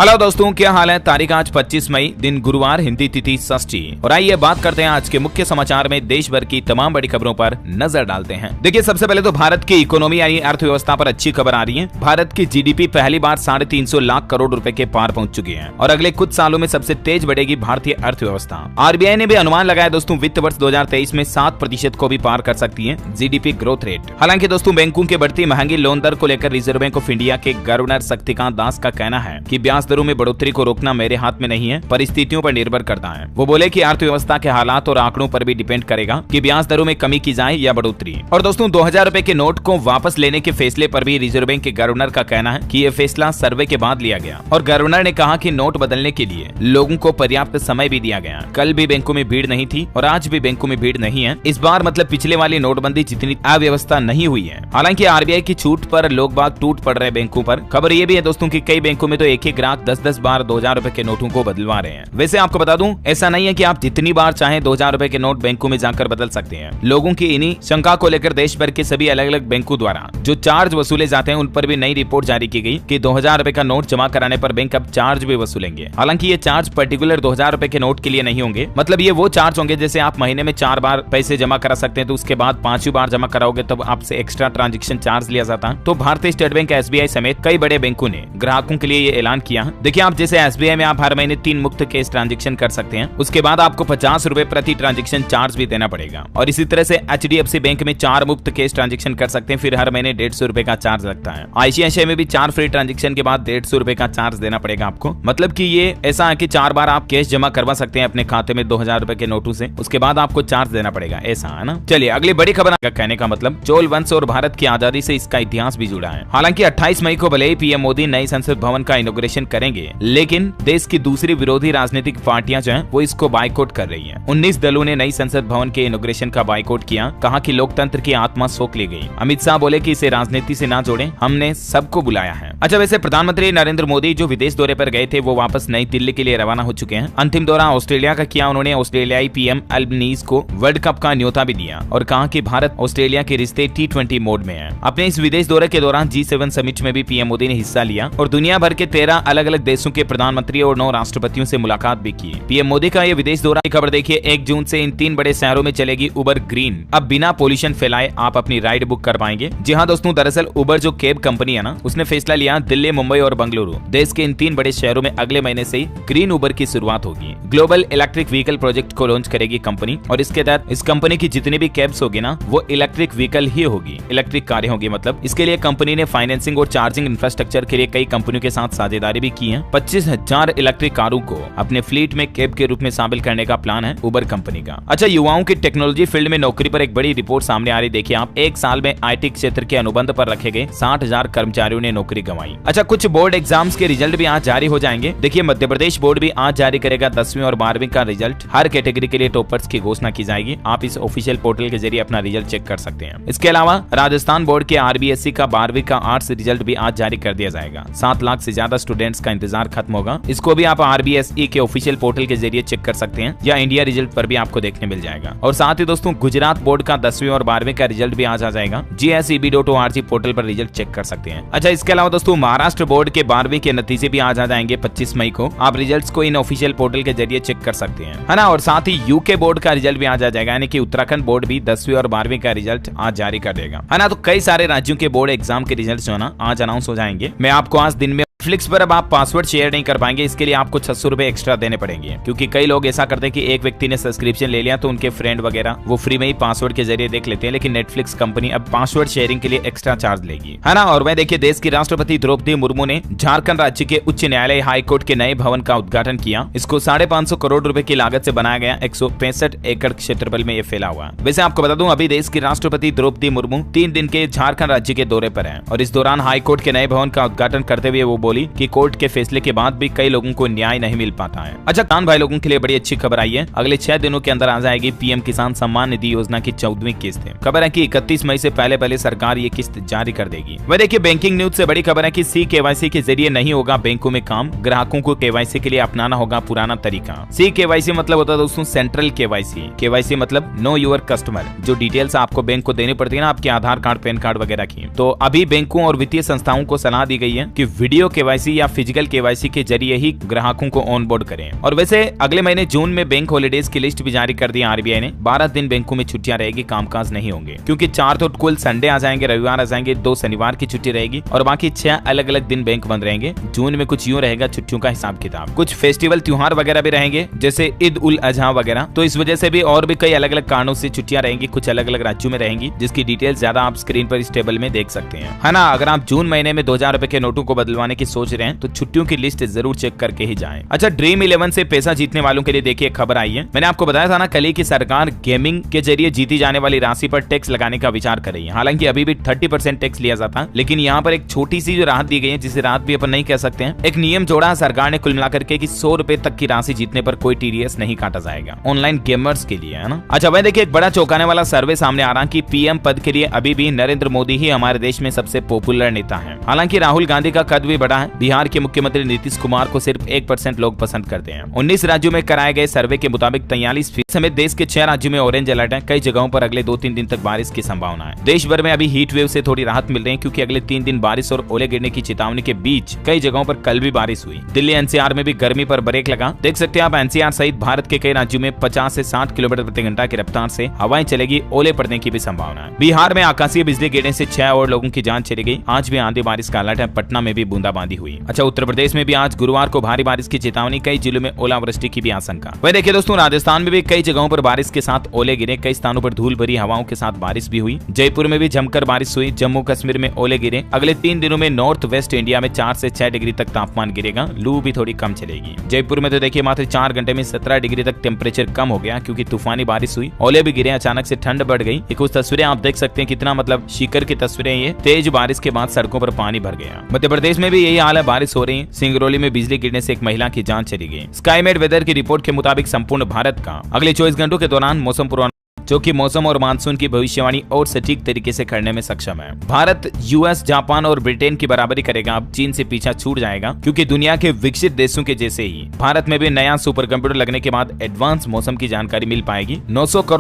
Hello दोस्तों, क्या हाल है। तारीख आज 25 मई, दिन गुरुवार, हिंदी तिथि षष्ठी। और आइए बात करते हैं आज के मुख्य समाचार में देश भर की तमाम बड़ी खबरों पर नजर डालते हैं। देखिए, सबसे पहले तो भारत की इकोनॉमी यानी अर्थव्यवस्था पर अच्छी खबर आ रही है। भारत की जीडीपी पहली बार 350 लाख करोड़ रुपए के पार पहुंच चुकी है और अगले कुछ सालों में सबसे तेज बढ़ेगी भारतीय अर्थव्यवस्था। आरबीआई ने भी अनुमान लगाया दोस्तों, वित्त वर्ष 2023 में 7% को भी पार कर सकती है जीडीपी ग्रोथ रेट। हालांकि दोस्तों, बैंकों की बढ़ती महंगी लोन दर को लेकर रिजर्व बैंक ऑफ इंडिया के गवर्नर शक्तिकांत दास का कहना है कि ब्याज दरों में बढ़ोतरी को रोकना मेरे हाथ में नहीं है, परिस्थितियों पर निर्भर करता है। वो बोले कि अर्थव्यवस्था के हालात और आंकड़ों पर भी डिपेंड करेगा कि ब्याज दरों में कमी की जाए या बढ़ोतरी। और दोस्तों, 2000 रुपए के नोट को वापस लेने के फैसले पर भी रिजर्व बैंक के गवर्नर का कहना है कि यह फैसला सर्वे के बाद लिया गया। और गवर्नर ने कहा कि नोट बदलने के लिए लोगों को पर्याप्त समय भी दिया गया। कल भी बैंकों में भीड़ नहीं थी और आज भी बैंकों में भीड़ नहीं है। इस बार मतलब पिछले वाली नोटबंदी जितनी अव्यवस्था नहीं हुई है। हालांकि आरबीआई की छूट पर लोग बाग टूट पड़ रहे बैंकों पर। खबर ये भी है दोस्तों कि कई बैंकों में तो एक ग्राहक 10-10 बार 2000 रुपए के नोटों को बदलवा रहे हैं। वैसे आपको बता दूं, ऐसा नहीं है कि आप जितनी बार चाहें 2000 रुपए के नोट बैंकों में जाकर बदल सकते हैं। लोगों की इन्हीं शंका को लेकर देश भर के सभी अलग अलग बैंकों द्वारा जो चार्ज वसूले जाते हैं उन पर भी नई रिपोर्ट जारी की गई कि 2000 रुपए का नोट जमा कराने पर बैंक अब चार्ज भी वसूलेंगे। हालांकि ये चार्ज पर्टिकुलर 2000 रुपए के नोट के लिए नहीं होंगे। मतलब ये वो चार्ज होंगे जैसे आप महीने में 4 बार पैसे जमा करा सकते हैं, तो उसके बाद 5वीं बार जमा कराओगे तब आपसे एक्स्ट्रा ट्रांजेक्शन चार्ज लिया जाता है। तो भारतीय स्टेट बैंक, एसबीआई समेत कई बड़े बैंकों ने ग्राहकों के लिए ये ऐलान किया है। देखिए, आप जैसे एसबीआई में आप हर महीने 3 मुफ्त कैश ट्रांजैक्शन कर सकते हैं, उसके बाद आपको 50 रुपए प्रति ट्रांजैक्शन चार्ज भी देना पड़ेगा। और इसी तरह से एचडीएफसी बैंक में 4 मुफ्त कैश ट्रांजैक्शन कर सकते हैं, फिर हर महीने 150 रुपए का चार्ज लगता है। आईसीआईसीआई में भी 4 फ्री ट्रांजैक्शन के बाद 150 रुपए का चार्ज देना पड़ेगा आपको। मतलब कि ये ऐसा है कि 4 बार आप कैश जमा करवा सकते हैं अपने खाते में 2000 रुपए के नोटों से, उसके बाद आपको चार्ज देना पड़ेगा, ऐसा है ना। चलिए अगली बड़ी खबर का कहने का मतलब चोल वंश और भारत की आजादी से इसका इतिहास भी जुड़ा है। हालांकि 28 मई को भले ही पीएम मोदी नई संसद भवन का इनॉग्रेशन करेंगे, लेकिन देश की दूसरी विरोधी राजनीतिक पार्टियां जो हैं वो इसको बाइकआउट कर रही हैं। 19 दलों ने नई संसद भवन के इनॉग्रेशन का बाइकआउट किया। कहा कि लोकतंत्र की आत्मा सोख ली गई। अमित शाह बोले कि इसे राजनीति से ना जोड़ें, हमने सबको बुलाया है। अच्छा, वैसे प्रधानमंत्री नरेंद्र मोदी जो विदेश दौरे पर गए थे वो वापस नई दिल्ली के लिए रवाना हो चुके हैं। अंतिम दौरा ऑस्ट्रेलिया का किया। उन्होंने ऑस्ट्रेलियाई पीएम अल्बनीज को वर्ल्ड कप का न्योता भी दिया और कहा कि भारत ऑस्ट्रेलिया के रिश्ते T20 मोड में है। अपने इस विदेश दौरे के दौरान G7 समिट में भी पीएम मोदी ने हिस्सा लिया और दुनिया भर के 13 अलग अलग देशों के प्रधानमंत्री और 9 राष्ट्रपतियों से मुलाकात भी की। पीएम मोदी का ये विदेश दौरा की खबर देखिए। 1 जून से इन 3 बड़े शहरों में चलेगी उबर ग्रीन। अब बिना पोल्यूशन फैलाए आप अपनी राइड बुक कर पाएंगे। जी हाँ दोस्तों, दरअसल उबर जो कैब कंपनी है ना, उसने फैसला लिया दिल्ली, मुंबई और बेंगलुरु देश के इन 3 बड़े शहरों में अगले महीने से ग्रीन उबर की शुरुआत होगी। ग्लोबल इलेक्ट्रिक व्हीकल प्रोजेक्ट को लॉन्च करेगी कंपनी और इसके तहत इस कंपनी की जितनी भी कैब्स होगी ना वो इलेक्ट्रिक व्हीकल ही होगी, इलेक्ट्रिक कारें होगी। मतलब इसके लिए कंपनी ने फाइनेंसिंग और चार्जिंग इंफ्रास्ट्रक्चर के लिए कई कंपनियों के साथ साझेदारी भी की है। 25,000 इलेक्ट्रिक कारों को अपने फ्लीट में कैब के रूप में शामिल करने का प्लान है उबर कंपनी का। अच्छा, युवाओं की टेक्नोलॉजी फील्ड में नौकरी पर एक बड़ी रिपोर्ट सामने आ रही। देखिए आप, 1 साल में आईटी क्षेत्र के अनुबंध पर रखे गए 60,000 कर्मचारियों ने नौकरी गंवाई। अच्छा, कुछ बोर्ड एग्जाम्स के रिजल्ट भी आज जारी हो जाएंगे। देखिए, मध्य प्रदेश बोर्ड भी आज जारी करेगा 10वीं और 12वीं का रिजल्ट। हर कैटेगरी के लिए टॉपर्स की घोषणा की जाएगी। आप इस ऑफिशियल पोर्टल के जरिए अपना रिजल्ट चेक कर सकते हैं। इसके अलावा राजस्थान बोर्ड के आरबीएससी का 12वीं का आर्ट्स रिजल्ट भी आज जारी कर दिया जाएगा। 7 लाख से ज्यादा स्टूडेंट्स का इंतजार खत्म होगा। इसको भी आप आरबीएसई के ऑफिशियल पोर्टल के जरिए चेक कर सकते हैं या इंडिया रिजल्ट पर भी आपको देखने मिल जाएगा। और साथ ही दोस्तों, गुजरात बोर्ड का 10वीं और 12वीं का रिजल्ट भी आज आ जाएगा। GSEB.org पोर्टल पर रिजल्ट चेक कर सकते हैं। अच्छा, इसके अलावा दोस्तों, महाराष्ट्र बोर्ड के 12वीं के नतीजे भी आज आ जाएंगे 25 मई को। आप रिजल्ट्स को इन ऑफिशियल पोर्टल के जरिए चेक कर सकते हैं, है ना। और साथ ही यूके बोर्ड का रिजल्ट भी आज आ जाएगा, यानी कि उत्तराखंड बोर्ड भी 10वीं और 12वीं का रिजल्ट आज जारी कर देगा, है ना। तो कई सारे राज्यों के बोर्ड एग्जाम के रिजल्ट जो है ना आज अनाउंस हो जाएंगे। मैं आपको आज दिन में नेटफ्लिक्स पर अब आप पासवर्ड शेयर नहीं कर पाएंगे। इसके लिए आपको 600 रुपए एक्स्ट्रा देने पड़ेंगे, क्योंकि कई लोग ऐसा करते हैं कि एक व्यक्ति ने सब्सक्रिप्शन ले लिया तो उनके फ्रेंड वगैरह वो फ्री में ही पासवर्ड के जरिए देख लेते हैं। लेकिन नेटफ्लिक्स कंपनी अब पासवर्ड शेयरिंग के लिए एक्स्ट्रा चार्ज लेगी, है ना। और वह देखिए, देश की राष्ट्रपति द्रौपदी मुर्मू ने झारखंड राज्य के उच्च न्यायालय हाईकोर्ट के नए भवन का उद्घाटन किया। इसको 550 करोड़ रुपए की लागत से बनाया गया। 165 एकड़ क्षेत्रफल में ये फैला हुआ है। वैसे आपको बता दूं, अभी देश की राष्ट्रपति द्रौपदी मुर्मू 3 दिन के झारखंड राज्य के दौरे पर है और इस दौरान हाईकोर्ट के नए भवन का उद्घाटन करते हुए वो बोली कि कोर्ट के फैसले के बाद भी कई लोगों को न्याय नहीं मिल पाता है। अच्छा, किसान भाई लोगों के लिए बड़ी अच्छी खबर आई है। अगले 6 दिनों के अंदर आ जाएगी पीएम किसान सम्मान निधि योजना की 14वीं किस्त। खबर है कि 31 मई से पहले सरकार ये किस्त जारी कर देगी। वह देखिए, बैंकिंग न्यूज से बड़ी खबर है कि CKYC के जरिए नहीं होगा बैंकों में काम। ग्राहकों को KYC के लिए अपनाना होगा पुराना तरीका। CKYC मतलब होता है दोस्तों सेंट्रल KYC मतलब नो योर कस्टमर, जो डिटेल्स आपको बैंक को देनी पड़ती है ना, आपके आधार कार्ड, पैन कार्ड वगैरह की। तो अभी बैंकों और वित्तीय संस्थाओं को सलाह दी गई है कि वीडियो केवाईसी या फिजिकल केवाईसी के जरिए ही ग्राहकों को ऑन बोर्ड करें। और वैसे अगले महीने जून में बैंक हॉलीडेज की लिस्ट भी जारी कर दी आरबीआई ने। 12 दिन बैंकों में छुट्टियां रहेगी, कामकाज नहीं होंगे, क्योंकि 4 तो कुल संडे आ जाएंगे, रविवार आ जाएंगे, 2 शनिवार की छुट्टी रहेगी और बाकी 6 अलग अलग दिन बैंक बंद रहेंगे। जून में कुछ यूं रहेगा छुट्टियों का हिसाब किताब। कुछ फेस्टिवल त्योहार वगैरह भी रहेंगे, जैसे ईद उल अजहा वगैरह, तो इस वजह से भी और भी कई अलग अलग कारणों से छुट्टियां रहेंगी, कुछ अलग अलग राज्यों में रहेंगी, जिसकी डिटेल ज्यादा आप स्क्रीन पर इस टेबल में देख सकते हैं, है ना। अगर आप जून महीने में 2000 रुपए के नोटों को बदलवाने की सोच रहे हैं तो छुट्टियों की लिस्ट जरूर चेक करके ही जाएं। अच्छा, ड्रीम 11 से पैसा जीतने वालों के लिए देखिए खबर आई है। मैंने आपको बताया था ना कल ही की सरकार गेमिंग के जरिए जीती जाने वाली राशि पर टैक्स लगाने का विचार कर रही है। हालांकि अभी भी 30% टैक्स लिया जाता है, लेकिन यहाँ पर एक छोटी सी जो राहत दी गई है, जिसे राहत भी अपन नहीं कह सकते हैं, एक नियम जोड़ा सरकार ने कुल मिलाकर के कि 100 रुपए तक की राशि जीतने पर कोई टीडीएस नहीं काटा जाएगा ऑनलाइन गेमर्स के लिए, है ना। अच्छा भाई देखिए, एक बड़ा चौंकाने वाला सर्वे सामने आ रहा है कि पीएम पद के लिए अभी भी नरेंद्र मोदी ही हमारे देश में सबसे पॉपुलर नेता है। हालांकि राहुल गांधी का कद भी बड़ा है। बिहार के मुख्यमंत्री नीतीश कुमार को सिर्फ 1% लोग पसंद करते हैं। 19 राज्यों में कराए गए सर्वे के मुताबिक 43% समेत देश के 6 राज्यों में ऑरेंज अलर्ट है। कई जगहों पर अगले 2-3 दिन तक बारिश की संभावना है। देश भर में अभी हीट वेव से थोड़ी राहत मिल रही है, क्योंकि अगले 3 दिन बारिश और ओले गिरने की चेतावनी के बीच कई जगहों पर कल भी बारिश हुई। दिल्ली एनसीआर में भी गर्मी पर ब्रेक लगा। देख सकते हैं आप, एनसीआर सहित भारत के कई राज्यों में 50 से 60 किलोमीटर प्रति घंटा की रफ्तार से हवाएं चलेगी, ओले पड़ने की भी संभावना है। बिहार में आकाशीय बिजली गिरने से 6 और लोगों की जान चली गई। आज भी आंधी बारिश का अलर्ट है। पटना में भी बूंदाबांदी हुई। अच्छा, उत्तर प्रदेश में भी आज गुरुवार को भारी बारिश की चेतावनी, कई जिलों में ओलावृष्टि की भी आशंका। वही देखिए दोस्तों, राजस्थान में भी कई जगहों पर बारिश के साथ ओले गिरे। कई स्थानों पर धूल भरी हवाओं के साथ बारिश भी हुई। जयपुर में भी जमकर बारिश हुई। जम्मू कश्मीर में ओले गिरे। अगले 3 दिनों में नॉर्थ वेस्ट इंडिया में 4 से 6 डिग्री तक तापमान गिरेगा। लू भी थोड़ी कम चलेगी। जयपुर में तो देखिए मात्र 4 घंटे में 17 डिग्री तक टेम्परेचर कम हो गया, क्योंकि तूफानी बारिश हुई, ओले भी गिरे, अचानक से ठंड बढ़ गई। कुछ तस्वीरें आप देख सकते हैं, कितना मतलब शीकर की तस्वीरें। ये तेज बारिश के बाद सड़कों पर पानी भर गया। मध्य प्रदेश में भी यही हाल है, बारिश हो रही है। सिंगरौली में बिजली गिरने से एक महिला की जान चली गई। स्काईमेट वेदर की रिपोर्ट के मुताबिक संपूर्ण भारत का अगले 24 घंटों के दौरान मौसम पूर्वानुमान, जो कि मौसम और मानसून की भविष्यवाणी और सटीक तरीके से करने में सक्षम है। भारत यूएस, जापान और ब्रिटेन की बराबरी करेगा। अब चीन से पीछा छूट जाएगा, क्योंकि दुनिया के विकसित देशों के जैसे ही भारत में भी नया सुपर कंप्यूटर लगने के बाद एडवांस मौसम की जानकारी मिल पाएगी। 900 करोड़